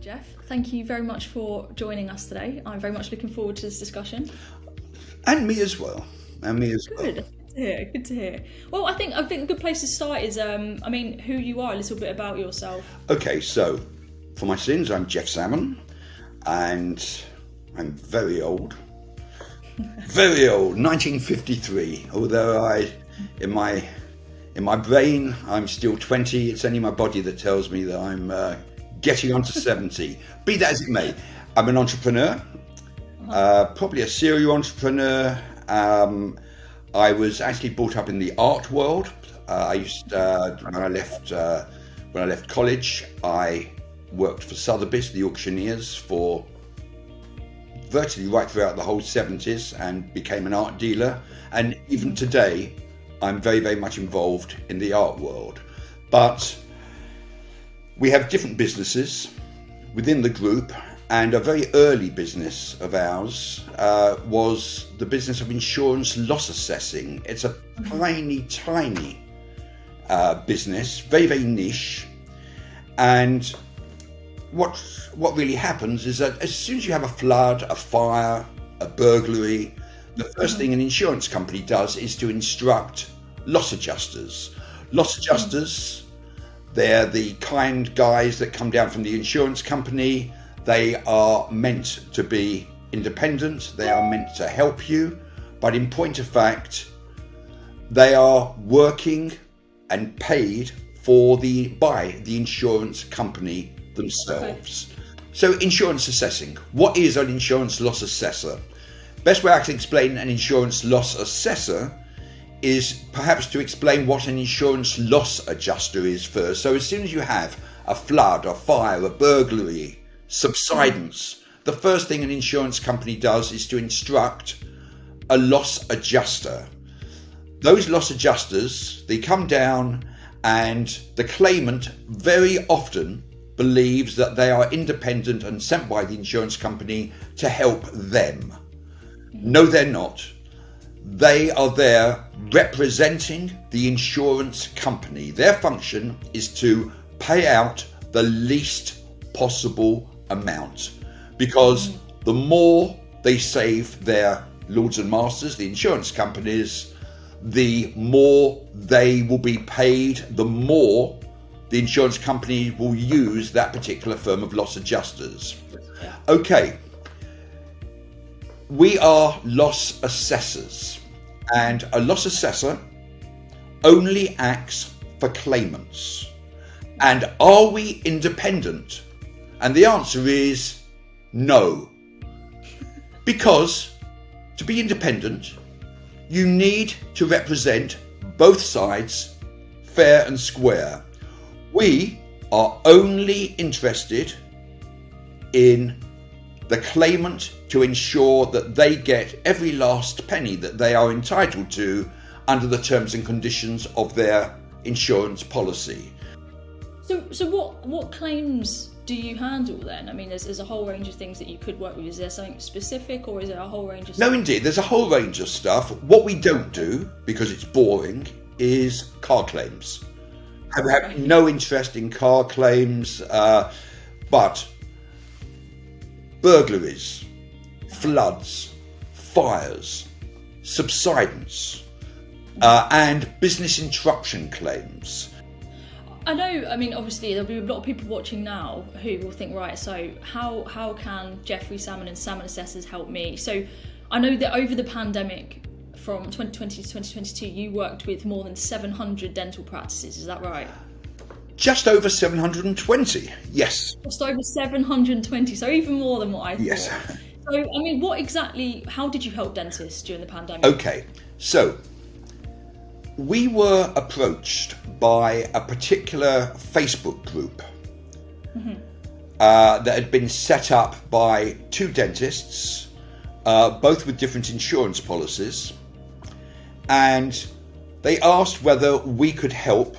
Jeff. Thank you very much for joining us today. I'm very much looking forward to this discussion. And me as well. Good to hear. Well, I think a good place to start is, who you are, a little bit about yourself. Okay, so for my sins, I'm Jeff Salmon, and I'm very old. Very old, 1953. Although in my brain, I'm still 20. It's only my body that tells me that I'm getting on to 70. Be that as it may, I'm an entrepreneur, probably a serial entrepreneur. I was actually brought up in the art world. When I left college, I worked for Sotheby's, the auctioneers, for virtually right throughout the whole 70s, and became an art dealer. And even today, I'm very, very much involved in the art world. But we have different businesses within the group, and a very early business of ours was the business of insurance loss assessing. It's a tiny business, very, very niche. And what really happens is that as soon as you have a flood, a fire, a burglary, the first thing an insurance company does is to instruct loss adjusters. Loss adjusters, they're the kind guys that come down from the insurance company. They are meant to be independent. They are meant to help you. But in point of fact, they are working and paid by the insurance company themselves. Okay. So insurance assessing. What is an insurance loss assessor? Best way I can explain an insurance loss assessor is perhaps to explain what an insurance loss adjuster is first. So as soon as you have a flood, a fire, a burglary, subsidence, the first thing an insurance company does is to instruct a loss adjuster. Those loss adjusters, they come down, and the claimant very often believes that they are independent and sent by the insurance company to help them. No, they're not. They are there representing the insurance company. Their function is to pay out the least possible amount, because the more they save their lords and masters, the insurance companies, the more they will be paid, the more the insurance company will use that particular firm of loss adjusters. Okay, we are loss assessors, and a loss assessor only acts for claimants. And are we independent? And the answer is no. Because to be independent, you need to represent both sides fair and square. We are only interested in the claimant to ensure that they get every last penny that they are entitled to under the terms and conditions of their insurance policy. So what claims do you handle then? I mean, there's a whole range of things that you could work with. Is there something specific, or is there a whole range of stuff? No, indeed, there's a whole range of stuff. What we don't do, because it's boring, is car claims. I have no interest in car claims, but burglaries, floods, fires, subsidence, and business interruption claims. I know, obviously there'll be a lot of people watching now who will think, right, so how can Jeffrey Salmon and Salmon Assessors help me? So I know that over the pandemic from 2020 to 2022, you worked with more than 700 dental practices, is that right? Just over 720, yes. Just over 720, so even more than what I thought. Yes. So, how did you help dentists during the pandemic? Okay, so we were approached by a particular Facebook group that had been set up by two dentists, both with different insurance policies, and they asked whether we could help,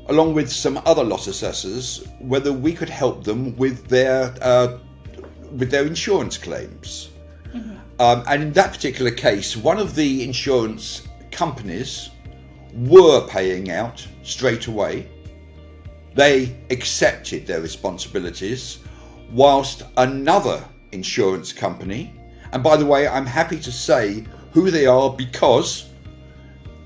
along with some other loss assessors, whether we could help them with their insurance claims. And in that particular case, one of the insurance companies were paying out straight away. they accepted their responsibilities, whilst another insurance company, and by the way, I'm happy to say who they are because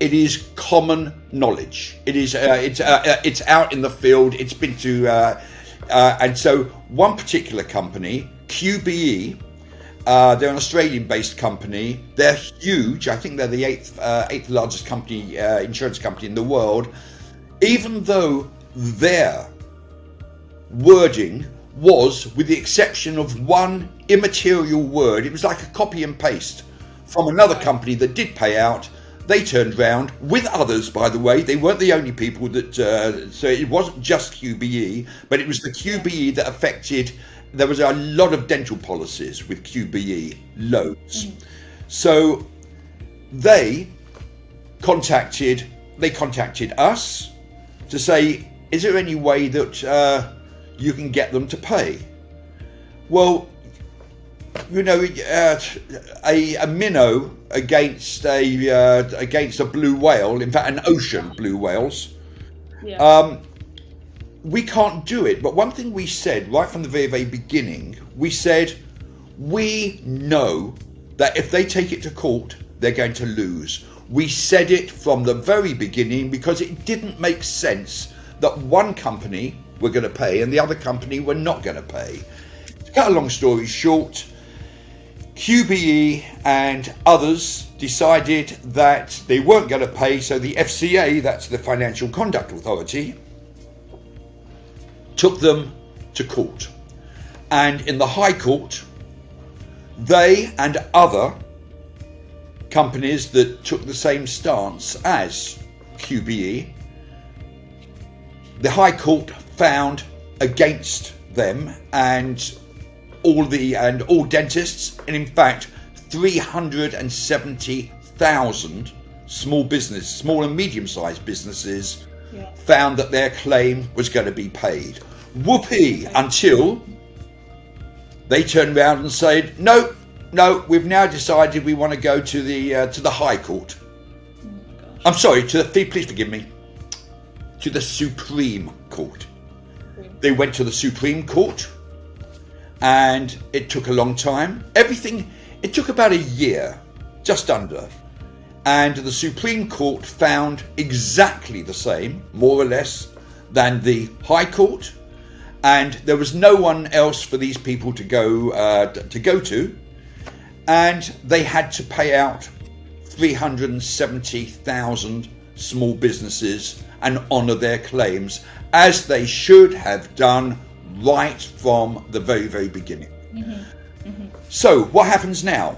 it is common knowledge. It is it's out in the field. It's been to and so one particular company, QBE, they're an Australian-based company. They're huge. I think they're the eighth largest company, insurance company in the world. Even though their wording was, with the exception of one immaterial word, it was like a copy and paste from another company that did pay out. They turned round with others, by the way. They weren't the only people that, so it wasn't just QBE, but it was the QBE that affected. There was a lot of dental policies with QBE, loads. So they contacted us to say, is there any way that you can get them to pay? Well, you know, a minnow against a blue whale, in fact an ocean blue whales, we can't do it. But one thing we said right from the very, very beginning, we said, we know that if they take it to court, they're going to lose. We said it from the very beginning because it didn't make sense that one company were going to pay and the other company were not going to pay. To cut a long story short, QBE and others decided that they weren't going to pay, so the FCA, that's the Financial Conduct Authority, took them to court. And in the High Court, they and other companies that took the same stance as QBE, the High Court found against them and all dentists, and in fact 370,000 small and medium-sized businesses found that their claim was going to be paid. Whoopee, until they turned around and said, no, we've now decided we want to go to the High Court. I'm sorry, please forgive me, to the Supreme Court. They went to the Supreme Court, and it took a long time. It took about a year, just under. And the Supreme Court found exactly the same, more or less, than the High Court. And there was no one else for these people to go to. And they had to pay out 370,000 small businesses and honour their claims, as they should have done right from the very, very beginning. So what happens now?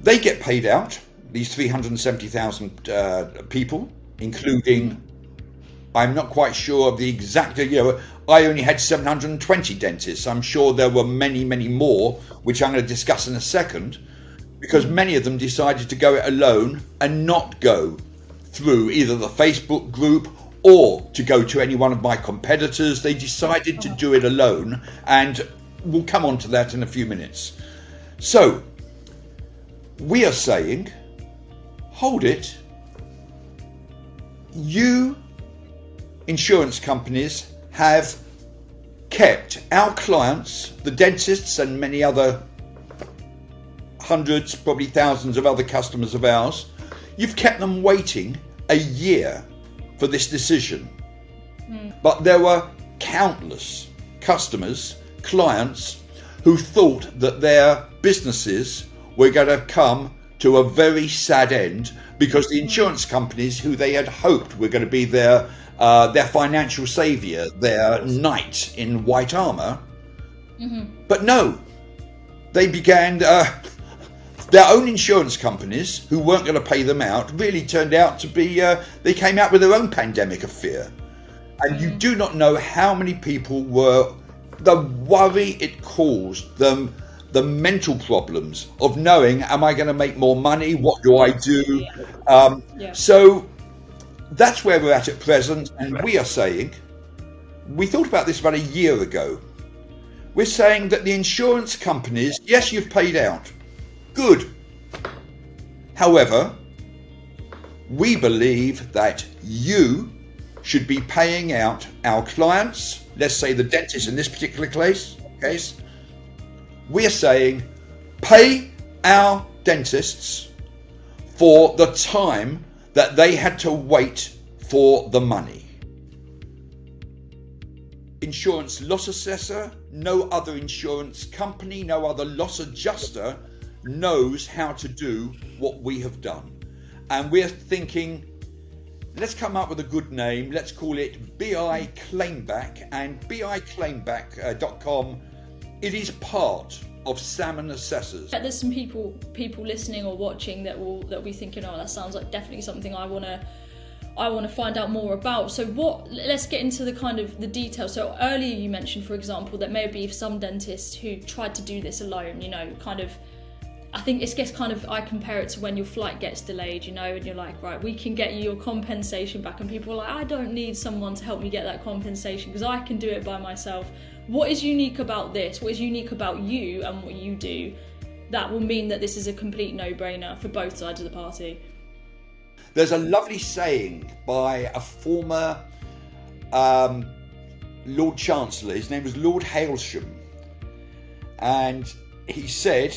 They get paid out, these 370,000 people, including, I'm not quite sure of the exact, I only had 720 dentists. I'm sure there were many, many more, which I'm going to discuss in a second, because many of them decided to go it alone and not go through either the Facebook group or to go to any one of my competitors. They decided to do it alone, and we'll come on to that in a few minutes. So we are saying, hold it, you insurance companies have kept our clients, the dentists and many other hundreds, probably thousands of other customers of ours, you've kept them waiting a year for this decision. But there were countless customers, clients, who thought that their businesses were going to come to a very sad end because the insurance companies, who they had hoped were going to be their financial saviour, their knight in white armour, but no, they began their own insurance companies, who weren't going to pay them out, really turned out to be, they came out with their own pandemic of fear. And you do not know how many people were, the worry it caused them, the mental problems of knowing, am I going to make more money? What do I do? So that's where we're at present. And we are saying, we thought about this about a year ago. We're saying that the insurance companies, yes, you've paid out. Good. However, we believe that you should be paying out our clients, let's say the dentist in this particular case, we're saying pay our dentists for the time that they had to wait for the money. Insurance loss assessor, no other insurance company, no other loss adjuster knows how to do what we have done. And we're thinking, let's come up with a good name. Let's call it BI Claimback, and biclaimback.com. It is part of Salmon Assessors. There's some people listening or watching that will be thinking, oh, that sounds like definitely something I want to find out more about. So let's get into the kind of the details. So earlier you mentioned, for example, that maybe some dentists who tried to do this alone, kind of, I think it's just kind of, I compare it to when your flight gets delayed, and you're like, right, we can get you your compensation back, and people are like, I don't need someone to help me get that compensation because I can do it by myself. What is unique about this? What is unique about you and what you do that will mean that this is a complete no-brainer for both sides of the party? There's a lovely saying by a former Lord Chancellor. His name was Lord Hailsham, and he said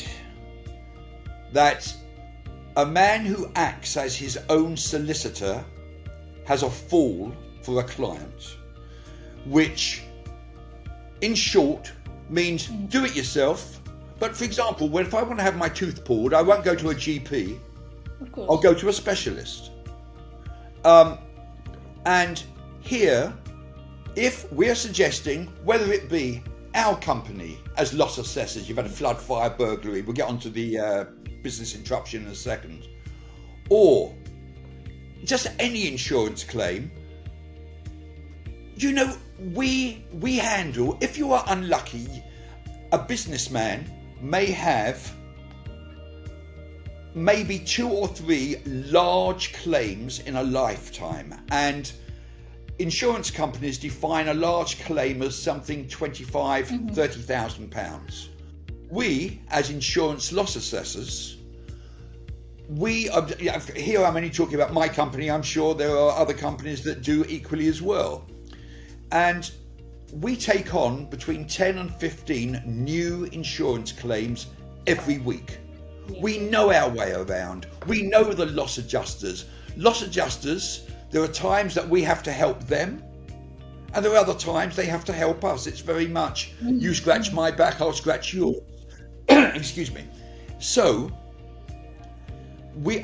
that a man who acts as his own solicitor has a fall for a client, which in short means do it yourself. But for example, if I want to have my tooth pulled, I won't go to a GP. Of course. I'll go to a specialist. And here, if we're suggesting, whether it be our company as loss assessors, you've had a flood, fire, burglary, we'll get onto the business interruption in a second, or just any insurance claim, we handle, if you are unlucky, a businessman may have maybe 2 or 3 large claims in a lifetime, and insurance companies define a large claim as something 25,000, 30,000 pounds. We, as insurance loss assessors, here I'm only talking about my company. I'm sure there are other companies that do equally as well. And we take on between 10 and 15 new insurance claims every week. We know our way around. We know the loss adjusters. Loss adjusters, there are times that we have to help them, and there are other times they have to help us. It's very much, you scratch my back, I'll scratch yours. Excuse me. So,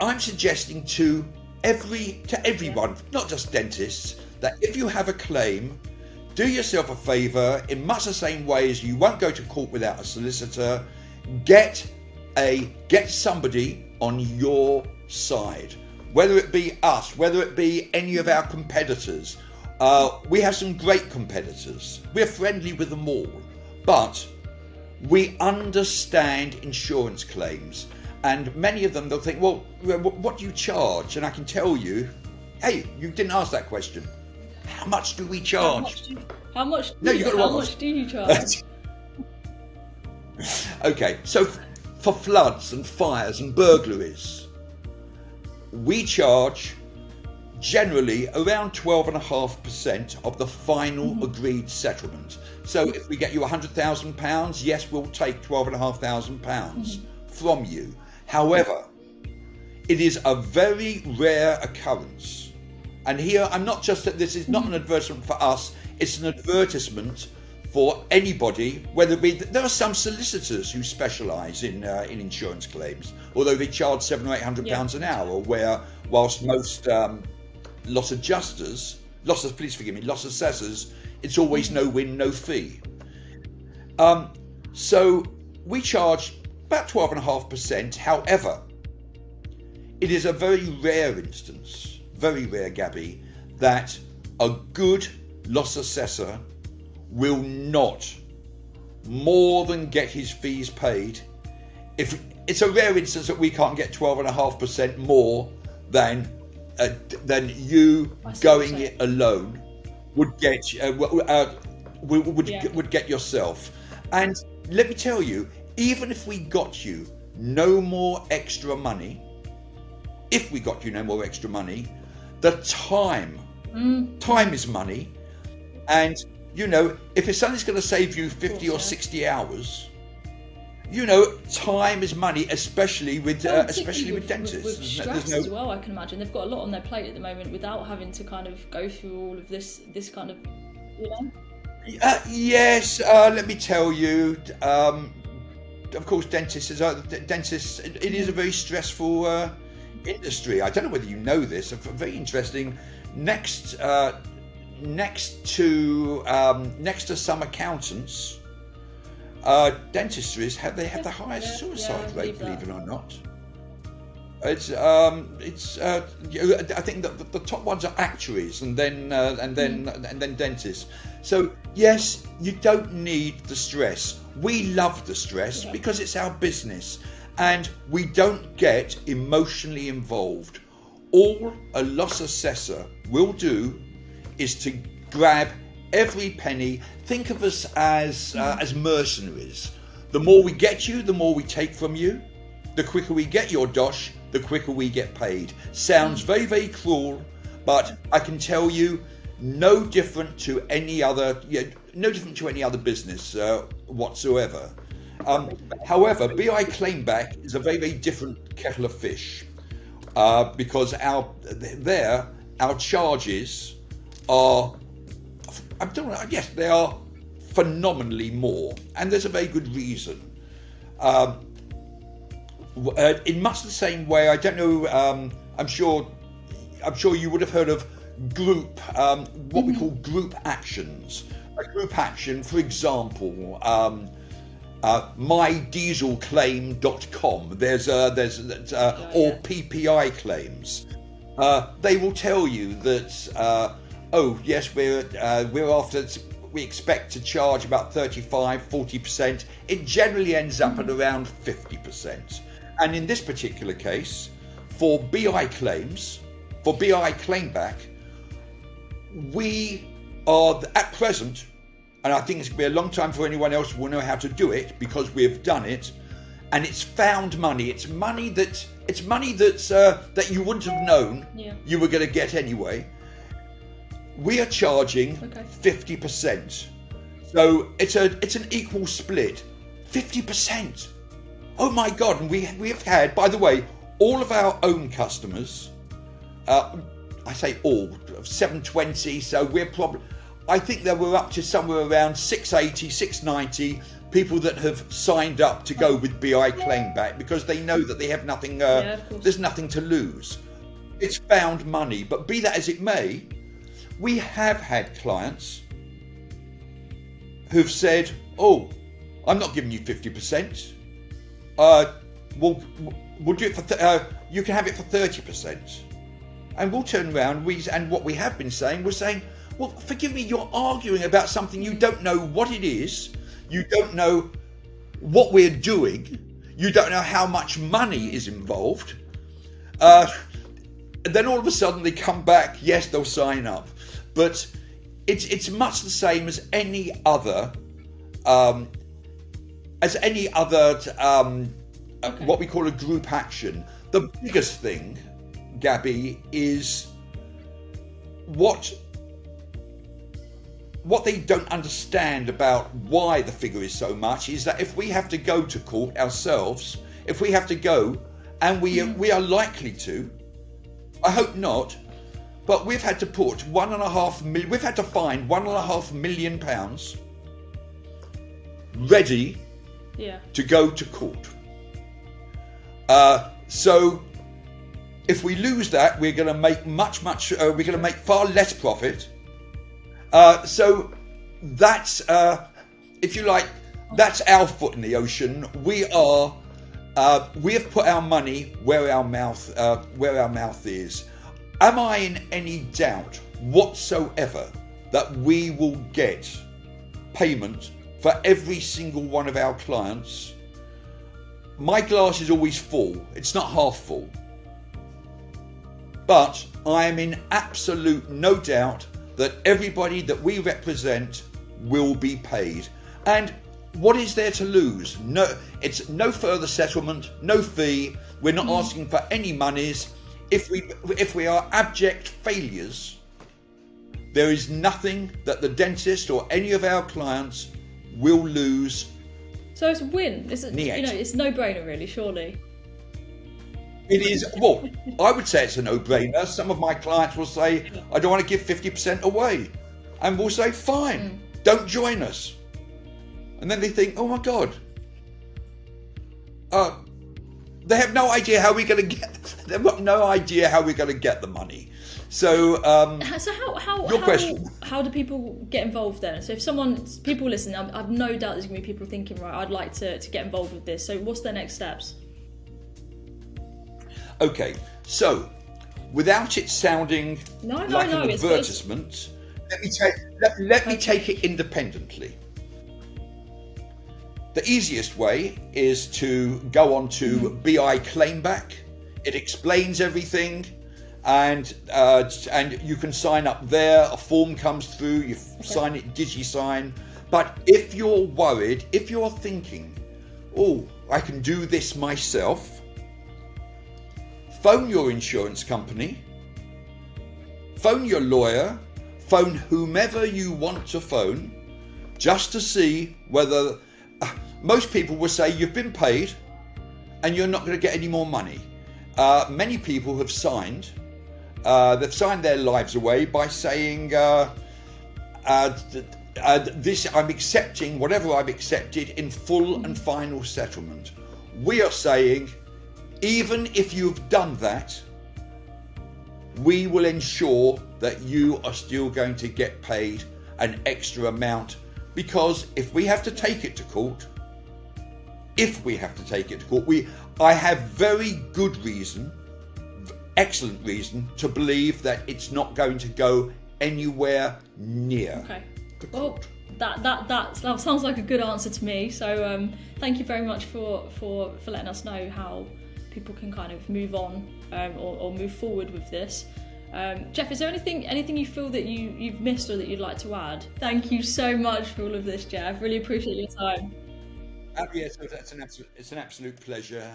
I'm suggesting to everyone, not just dentists, that if you have a claim, do yourself a favour, in much the same way as you won't go to court without a solicitor, get somebody on your side, whether it be us, whether it be any of our competitors. We have some great competitors. We're friendly with them all, but we understand insurance claims, and many of them, they'll think, well, what do you charge? And I can tell you, hey, you didn't ask that question. How much do we charge? How much do you charge? Okay, so for floods and fires and burglaries, we charge generally around 12.5% of the final agreed settlement. So if we get you £100,000, yes, we'll take £12,500 from you. However, it is a very rare occurrence. And here, I'm not just that this is not an advertisement for us, it's an advertisement for anybody, whether it be, there are some solicitors who specialise in insurance claims, although they charge £700 or £800 an hour, where whilst most loss assessors, it's always no win, no fee. So we charge about 12.5%. However, it is a very rare instance, very rare, Gabby, that a good loss assessor will not more than get his fees paid. If it's a rare instance that we can't get 12.5% more than you going it alone would get would get yourself. And let me tell you, even if we got you no more extra money, the time Time is money, and you know, if it's something that's going to save you 50 or 60 hours, you know, time is money, especially with dentists. With stress as well, I can imagine they've got a lot on their plate at the moment without having to kind of go through all of this kind of, you know. Yes, let me tell you. Of course, dentists. It is a very stressful industry. I don't know whether you know this. Very interesting. Next to some accountants, dentistry have the highest suicide rate, believe it or not. I think that the top ones are actuaries, and then dentists. So yes, you don't need the stress. We love the stress because it's our business, and we don't get emotionally involved. All a loss assessor will do is to grab every penny. Think of us as mercenaries. The more we get you, the more we take from you. The quicker we get your dosh, the quicker we get paid. Sounds very, very cruel, but I can tell you, no different to any other business whatsoever. However, BI claimback is a very, very different kettle of fish, because our charges are, they are phenomenally more, and there's a very good reason. In much the same way, I don't know. I'm sure you would have heard of group, what we call group actions. A group action, for example, mydieselclaim.com. There's or PPI claims. They will tell you that we expect to charge about 35-40%. It generally ends up at around 50%. And in this particular case, for BI claims, for BI claimback, we are at present, and I think it's going to be a long time for anyone else who will know how to do it, because we've done it, and it's found money. It's money that you wouldn't have known you were going to get anyway. We are charging 50%, so it's an equal split. 50%. Oh my God! And we have had, by the way, all of our own customers. I say all, 720. So I think that we're up to somewhere around 680, 690 people that have signed up to go with BI claimback, because they know that they have nothing. There's nothing to lose. It's found money. But be that as it may, we have had clients who've said, "Oh, I'm not giving you 50%. We'll do it for. You can have it for 30%." And we'll turn around. And what we have been saying, we're saying, "Well, forgive me. You're arguing about something you don't know what it is. You don't know what we're doing. You don't know how much money is involved." Then all of a sudden they come back. Yes, they'll sign up, but it's much the same as any other what we call a group action. The biggest thing, Gabby, is what they don't understand about why the figure is so much is that if we have to go to court ourselves, if we have to go, and we are likely to, I hope not, but we've had to put £1.5 million. We've had to find £1.5 million ready to go to court. So if we lose that, we're going to make we're going to make far less profit. So that's, if you like, that's our foot in the ocean. We have put our money where our mouth is. Am I in any doubt whatsoever that we will get payment for every single one of our clients? My glass is always full. It's not half full. But I am in absolute no doubt that everybody that we represent will be paid. And what is there to lose? No, it's no further settlement, no fee. We're not asking for any monies. If we are abject failures, There is nothing that the dentist or any of our clients will lose. So it's a win. It's Niet. it's no-brainer, really, surely. It is, well, I would say it's a no-brainer. Some of my clients will say, I don't want to give 50% away. And we'll say, fine, don't join us. And then they think, oh my God. They have no idea how we're going to get, they've got no idea how we're going to get the money. So, how do people get involved then? So if people listen, I've no doubt there's going to be people thinking, right, I'd like to get involved with this. So what's their next steps? Okay, so without it sounding like an advertisement, let me take it independently. The easiest way is to go on to BI Claimback. It explains everything, and you can sign up there. A form comes through, you sign it, DigiSign. But if you're worried, if you're thinking, oh, I can do this myself, phone your insurance company, phone your lawyer, phone whomever you want to phone, just to see whether, most people will say you've been paid and you're not going to get any more money. Many people have signed, they've signed their lives away by saying, this, I'm accepting whatever I've accepted in full and final settlement. We are saying, even if you've done that, we will ensure that you are still going to get paid an extra amount, because if we have to take it to court, I have very good reason, excellent reason to believe that it's not going to go anywhere near. Okay. Well, that sounds like a good answer to me. So thank you very much for letting us know how people can kind of move on or move forward with this. Jeff, is there anything you feel that you've missed or that you'd like to add? Thank you so much for all of this, Jeff. Really appreciate your time. Yes, it's an absolute pleasure.